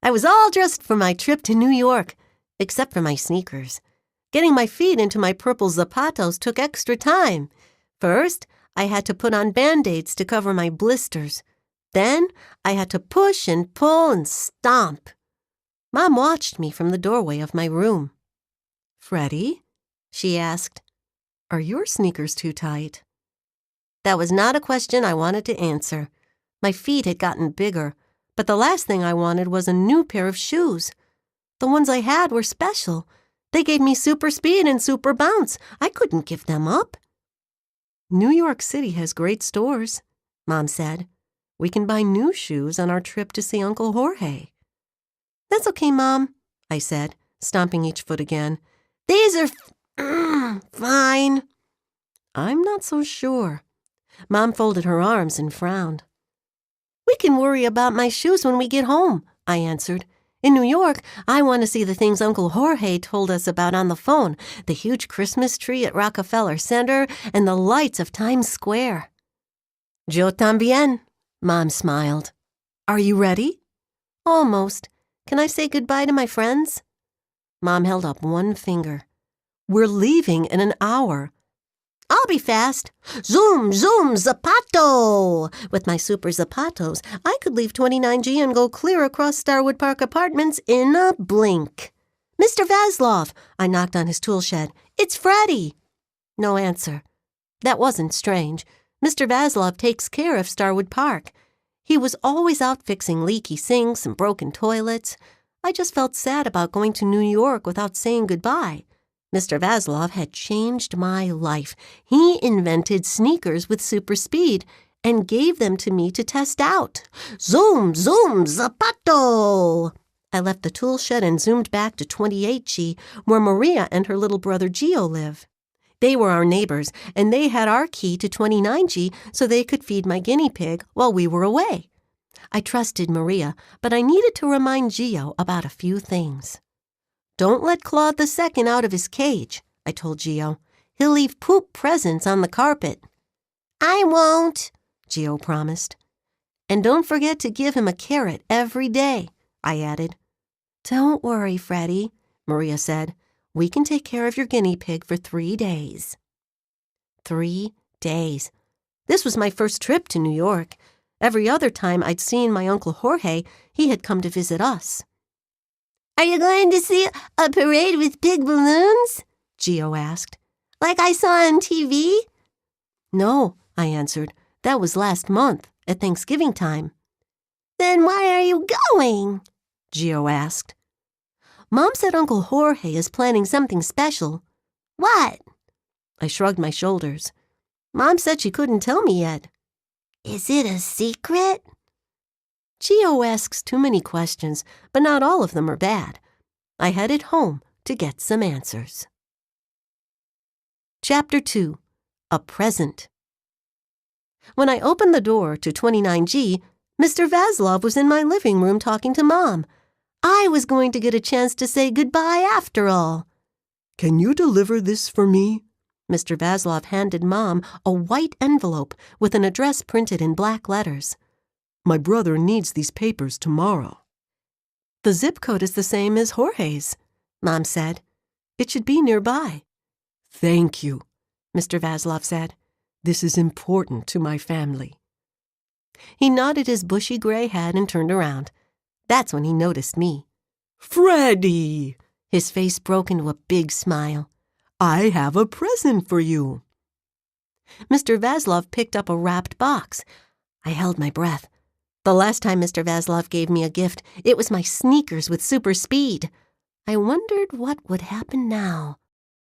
I was all dressed for my trip to New York, except for my sneakers. Getting my feet into my purple zapatos took extra time. First, I had to put on Band-Aids to cover my blisters. Then, I had to push and pull and stomp. Mom watched me from the doorway of my room. "Freddie," she asked, "are your sneakers too tight?" That was not a question I wanted to answer. My feet had gotten bigger, but the last thing I wanted was a new pair of shoes. The ones I had were special. They gave me super speed and super bounce. I couldn't give them up. "New York City has great stores," Mom said. "We can buy new shoes on our trip to see Uncle Jorge." "That's okay, Mom," I said, stomping each foot again. "These are fine." "I'm not so sure." Mom folded her arms and frowned. "We can worry about my shoes when we get home," I answered. "In New York, I want to see the things Uncle Jorge told us about on the phone, the huge Christmas tree at Rockefeller Center and the lights of Times Square." "Yo también," Mom smiled. "Are you ready?" "Almost. Can I say goodbye to my friends?" Mom held up one finger. "We're leaving in an hour." "I'll be fast. Zoom, zoom, zapato!" With my super zapatos, I could leave 29G and go clear across Starwood Park Apartments in a blink. "Mr. Vaslov," I knocked on his tool shed. "It's Freddie." No answer. That wasn't strange. Mr. Vaslov takes care of Starwood Park. He was always out fixing leaky sinks and broken toilets. I just felt sad about going to New York without saying goodbye. Mr. Vaslov had changed my life. He invented sneakers with super speed and gave them to me to test out. Zoom, zoom, zapato! I left the tool shed and zoomed back to 28G, where Maria and her little brother Gio live. They were our neighbors, and they had our key to 29G so they could feed my guinea pig while we were away. I trusted Maria, but I needed to remind Gio about a few things. "Don't let Claude II out of his cage," I told Gio. "He'll leave poop presents on the carpet." "I won't," Gio promised. "And don't forget to give him a carrot every day," I added. "Don't worry, Freddie," Maria said. "We can take care of your guinea pig for 3 days." 3 days. This was my first trip to New York. Every other time I'd seen my Uncle Jorge, he had come to visit us. "Are you going to see a parade with big balloons?" Gio asked. "Like I saw on TV?" "No," I answered. "That was last month, at Thanksgiving time." "Then why are you going?" Gio asked. "Mom said Uncle Jorge is planning something special." "What?" I shrugged my shoulders. "Mom said she couldn't tell me yet." "Is it a secret?" Gio asks too many questions, but not all of them are bad. I headed home to get some answers. Chapter 2. A Present. When I opened the door to 29G, Mr. Vaslov was in my living room talking to Mom. I was going to get a chance to say goodbye after all. "Can you deliver this for me?" Mr. Vaslov handed Mom a white envelope with an address printed in black letters. "My brother needs these papers tomorrow." "The zip code is the same as Jorge's," Mom said. "It should be nearby." "Thank you," Mr. Vaslov said. "This is important to my family." He nodded his bushy gray head and turned around. That's when he noticed me. "Freddie!" His face broke into a big smile. "I have a present for you." Mr. Vaslov picked up a wrapped box. I held my breath. The last time Mr. Vaslov gave me a gift, it was my sneakers with super speed. I wondered what would happen now.